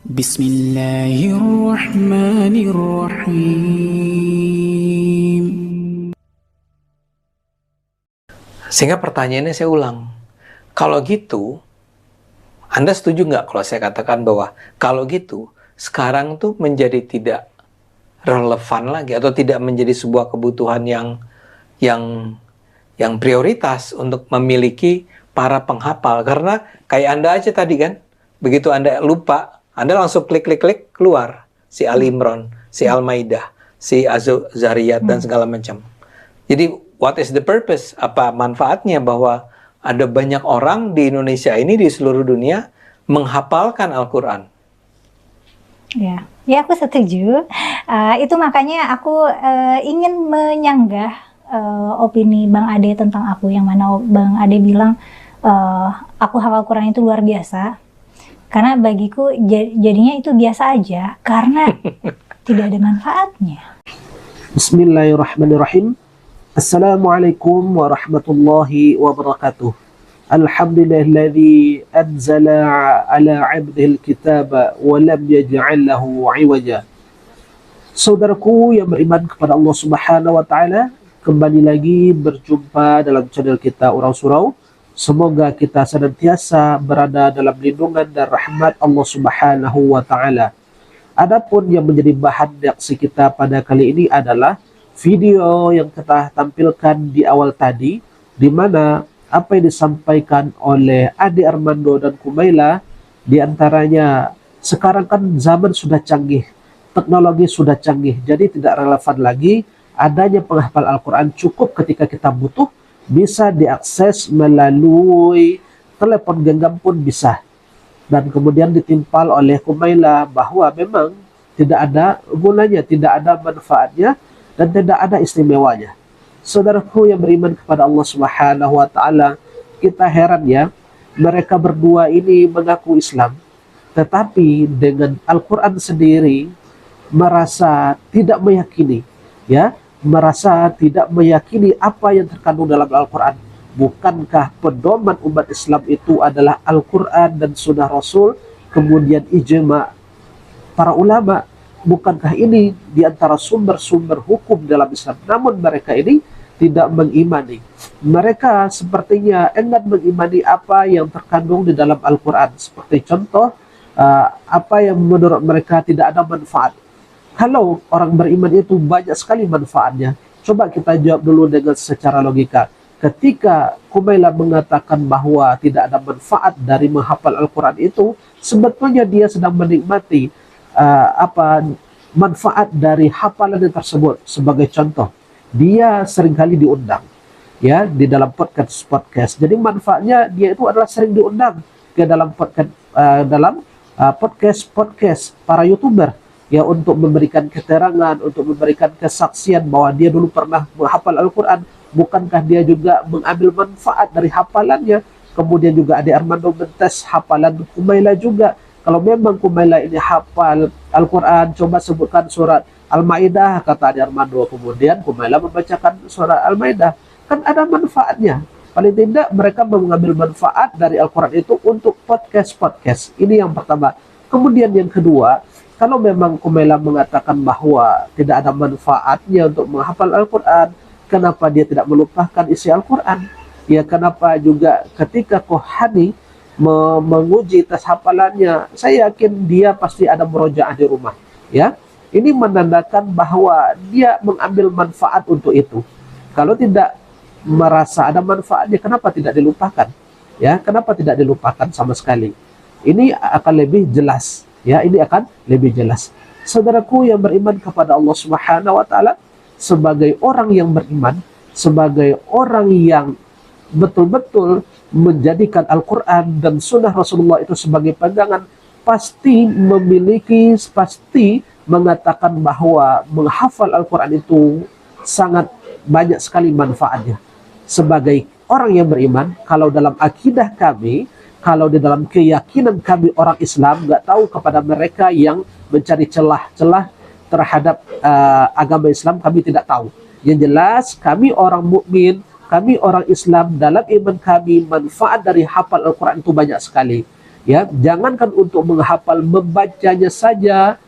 Bismillahirrahmanirrahim. Sehingga pertanyaannya saya ulang. Kalau gitu, Anda setuju nggak kalau saya katakan bahwa kalau gitu, sekarang tuh menjadi tidak relevan lagi atau tidak menjadi sebuah kebutuhan yang prioritas untuk memiliki para penghafal. Karena kayak Anda aja tadi kan, begitu Anda lupa, Anda langsung klik keluar si Ali Imran, si Al-Maidah, si Az-Zariyat dan segala macam. Jadi what is the purpose? Apa manfaatnya bahwa ada banyak orang di Indonesia ini, di seluruh dunia menghafalkan Al-Quran? Ya, aku setuju. Itu makanya aku ingin menyanggah opini Bang Ade tentang aku, yang mana Bang Ade bilang aku hafal Quran itu luar biasa. Karena bagiku jadinya itu biasa aja, karena tidak ada manfaatnya. Bismillahirrahmanirrahim. Assalamualaikum warahmatullahi wabarakatuh. Alhamdulillahilladzi anzala ala 'abdihil kitaba wa lam yaj'al lahu 'iwaja. Saudaraku yang beriman kepada Allah Subhanahu wa taala, kembali lagi berjumpa dalam channel kita Urau Surau. Semoga kita senantiasa berada dalam lindungan dan rahmat Allah Subhanahu wa taala. Adapun yang menjadi bahan reaksi kita pada kali ini adalah video yang kita tampilkan di awal tadi, di mana apa yang disampaikan oleh Ade Armando dan Kumaila, di antaranya sekarang kan zaman sudah canggih, teknologi sudah canggih, jadi tidak relevan lagi adanya penghafal Al-Quran. Cukup ketika kita butuh, bisa diakses melalui telepon genggam pun bisa. Dan kemudian ditimpal oleh Kumaila bahwa memang tidak ada gunanya, tidak ada manfaatnya, dan tidak ada istimewanya. Saudaraku yang beriman kepada Allah Subhanahu wa taala, kita heran ya, mereka berdua ini mengaku Islam, tetapi dengan Al-Quran sendiri merasa tidak meyakini, ya, merasa tidak meyakini apa yang terkandung dalam Al-Quran. Bukankah pedoman umat Islam itu adalah Al-Quran dan Sunnah Rasul, kemudian ijma para ulama? Bukankah ini diantara sumber-sumber hukum dalam Islam? Namun mereka ini tidak mengimani. Mereka sepertinya enggan mengimani apa yang terkandung di dalam Al-Quran. Seperti contoh, apa yang menurut mereka tidak ada manfaat. Kalau orang beriman itu banyak sekali manfaatnya. Coba kita jawab dulu dengan secara logika. Ketika Kumaila mengatakan bahwa tidak ada manfaat dari menghafal Al-Quran itu, sebetulnya dia sedang menikmati manfaat dari hafalan tersebut. Sebagai contoh, dia seringkali diundang, ya, di dalam podcast. Jadi manfaatnya dia itu adalah sering diundang ke dalam podcast para YouTuber, ya, untuk memberikan keterangan, untuk memberikan kesaksian bahwa dia dulu pernah menghafal Al-Quran. Bukankah dia juga mengambil manfaat dari hafalannya? Kemudian juga Ade Armando mentes hafalan Kumaila juga. Kalau memang Kumaila ini hafal Al-Quran, coba sebutkan surat Al-Maidah, kata Ade Armando. Kemudian Kumaila membacakan surat Al-Maidah. Kan ada manfaatnya. Paling tidak mereka mengambil manfaat dari Al-Quran itu untuk podcast. Ini yang pertama. Kemudian yang kedua, kalau memang Kumaila mengatakan bahwa tidak ada manfaatnya untuk menghafal Al-Quran, kenapa dia tidak melupakan isi Al-Quran? Ya, kenapa juga ketika Kohani menguji tes hafalannya, saya yakin dia pasti ada murojaah di rumah. Ya, ini menandakan bahwa dia mengambil manfaat untuk itu. Kalau tidak merasa ada manfaatnya, kenapa tidak dilupakan? Ya, kenapa tidak dilupakan sama sekali? Ini akan lebih jelas. Ya, ini akan lebih jelas. Saudaraku yang beriman kepada Allah Subhanahu wa taala, sebagai orang yang beriman, sebagai orang yang betul-betul menjadikan Al-Quran dan Sunnah Rasulullah itu sebagai pegangan, pasti mengatakan bahwa menghafal Al-Quran itu sangat banyak sekali manfaatnya. Sebagai orang yang beriman, kalau dalam akidah kami, kalau di dalam keyakinan kami orang Islam, nggak tahu kepada mereka yang mencari celah-celah terhadap agama Islam, kami tidak tahu. Yang jelas kami orang mukmin, kami orang Islam, dalam iman kami manfaat dari hafal Al-Quran itu banyak sekali. Ya, jangankan untuk menghafal, membacanya saja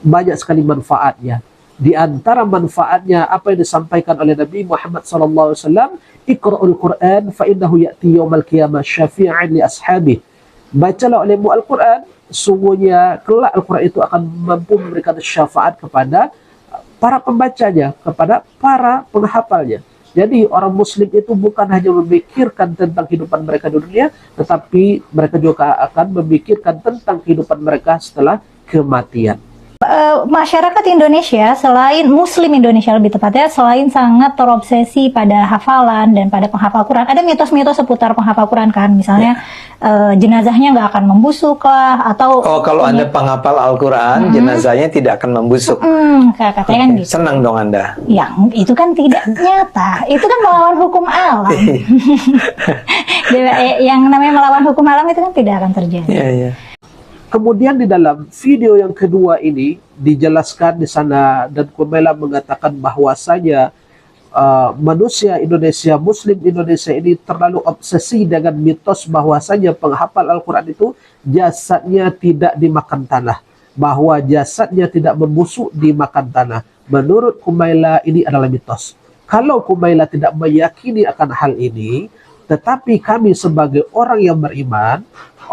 banyak sekali manfaatnya. Di antara manfaatnya apa yang disampaikan oleh Nabi Muhammad SAW, Iqra'ul Quran fa innahu ya'ti yaumal qiyamah syafi'an li ashabi. Bacalah olehmu Al-Quran, sungguhnya kelak Al-Quran itu akan mampu memberikan syafaat kepada para pembacanya, kepada para penghafalnya. Jadi orang Muslim itu bukan hanya memikirkan tentang kehidupan mereka di dunia, tetapi mereka juga akan memikirkan tentang kehidupan mereka setelah kematian. Masyarakat Indonesia, selain Muslim Indonesia lebih tepatnya, selain sangat terobsesi pada hafalan dan pada penghafal Quran, ada mitos-mitos seputar penghafal Quran kan, misalnya jenazahnya nggak akan membusuk lah, atau kalau Anda penghafal Al-Quran, jenazahnya tidak akan membusuk. katanya kan gitu. Senang dong Anda. Yang itu kan tidak nyata, itu kan melawan hukum alam. Yang namanya melawan hukum alam itu kan tidak akan terjadi. Iya, iya. Kemudian di dalam video yang kedua ini dijelaskan di sana, dan Kumaila mengatakan bahwasanya manusia Indonesia, Muslim Indonesia ini terlalu obsesi dengan mitos bahwasanya penghafal Al-Quran itu jasadnya tidak dimakan tanah, bahwa jasadnya tidak membusuk dimakan tanah. Menurut Kumaila ini adalah mitos. Kalau Kumaila tidak meyakini akan hal ini, tetapi kami sebagai orang yang beriman,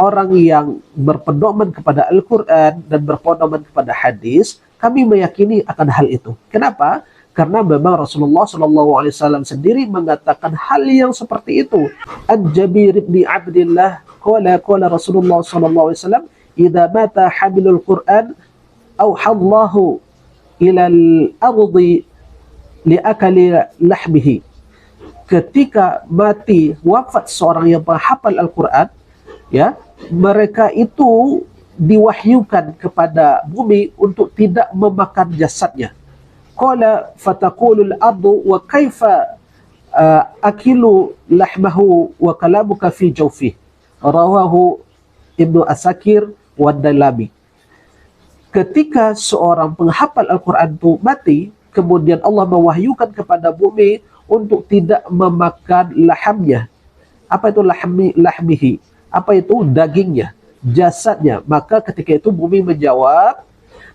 orang yang berpedoman kepada Al-Quran dan berpedoman kepada hadis, kami meyakini akan hal itu. Kenapa? Karena memang Rasulullah SAW sendiri mengatakan hal yang seperti itu. An-Jabir ibn Abdillah qala Rasulullah SAW, "Idza mata hamilul Quran auhallahu ilal ardi liakali lahmihi." Ketika mati, wafat seorang yang menghafal Al-Quran, ya, mereka itu diwahyukan kepada bumi untuk tidak memakan jasadnya. Qala fataqulul ardu wa kaifa akilu lahmahu wa kalamuka fi jawfih. Rawahu Ibnu Asakir wa Dalami. Ketika seorang penghafal Al-Quran itu mati, kemudian Allah mewahyukan kepada bumi untuk tidak memakan lahamnya. Apa itu lahmihi? Apa itu dagingnya, jasadnya? Maka ketika itu bumi menjawab,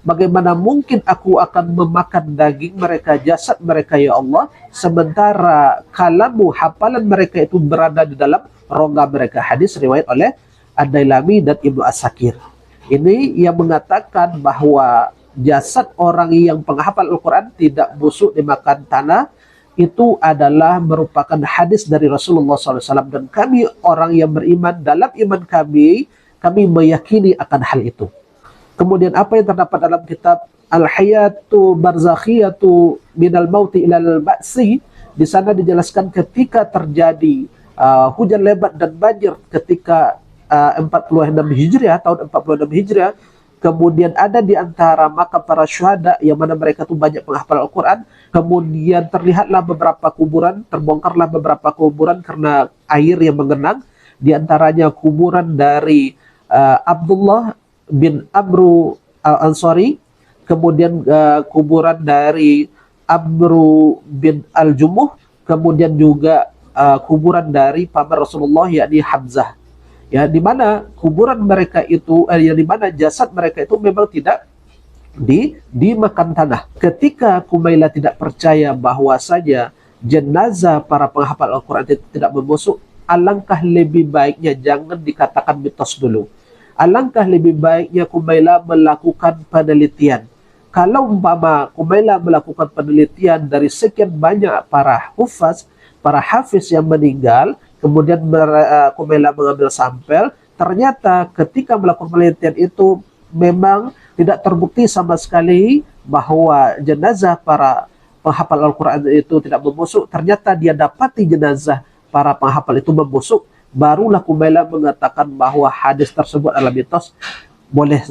bagaimana mungkin aku akan memakan daging mereka, jasad mereka ya Allah, sementara kalamu, hafalan mereka itu berada di dalam rongga mereka. Hadis riwayat oleh Ad-Dailami dan Ibnu Asakir. Ini yang mengatakan bahwa jasad orang yang penghafal Al-Quran tidak busuk dimakan tanah, itu adalah merupakan hadis dari Rasulullah SAW, dan kami orang yang beriman, dalam iman kami meyakini akan hal itu. Kemudian apa yang terdapat dalam kitab Al-Hayatu Barzakhiyatu Minal Mauti Ilal Ba'si, di sana dijelaskan ketika terjadi hujan lebat dan banjir ketika 46 Hijriah, tahun 46 Hijriah, kemudian ada di antara makam para syuhada yang mana mereka itu banyak penghafal Al-Quran. Kemudian terlihatlah beberapa kuburan, terbongkarlah beberapa kuburan karena air yang mengenang. Di antaranya kuburan dari Abdullah bin Amru Al-Ansari, kemudian kuburan dari Amru bin Al-Jumuh, kemudian juga kuburan dari paman Rasulullah yakni Hamzah. Ya, di mana kuburan mereka itu, yang di mana jasad mereka itu memang tidak dimakan tanah. Ketika Kumaila tidak percaya bahwasanya jenazah para penghafal Al-Quran itu tidak membusuk, alangkah lebih baiknya jangan dikatakan mitos dulu. Alangkah lebih baiknya Kumaila melakukan penelitian. Kalau umpama Kumaila melakukan penelitian dari sekian banyak para hufaz, para hafiz yang meninggal, kemudian Kumaila mengambil sampel, ternyata ketika melakukan penelitian itu memang tidak terbukti sama sekali bahwa jenazah para penghafal Al-Quran itu tidak membusuk. Ternyata dia dapati jenazah para penghafal itu membusuk. Barulah Kumaila mengatakan bahwa hadis tersebut adalah mitos. Boleh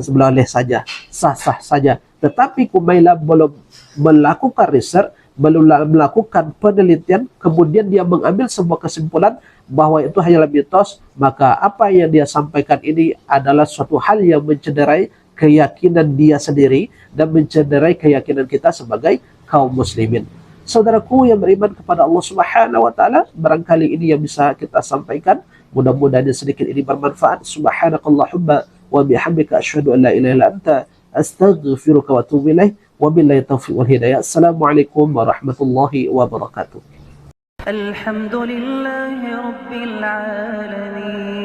saja, sah-sah saja. Tetapi Kumaila belum melakukan riset, belum melakukan penelitian, kemudian dia mengambil sebuah kesimpulan bahwa itu hanyalah mitos, maka apa yang dia sampaikan ini adalah suatu hal yang mencederai keyakinan dia sendiri dan mencederai keyakinan kita sebagai kaum muslimin. Saudaraku yang beriman kepada Allah Subhanahu wa taala, barangkali ini yang bisa kita sampaikan. Mudah-mudahan yang sedikit ini bermanfaat. Subhanakallahumma wa bihamdika asyhadu an la ilaha illa anta astaghfiruka wa atubu ilaik. Wabillahi taufiq wal hidayah. Assalamualaikum warahmatullahi wabarakatuh. الحمد لله رب العالمين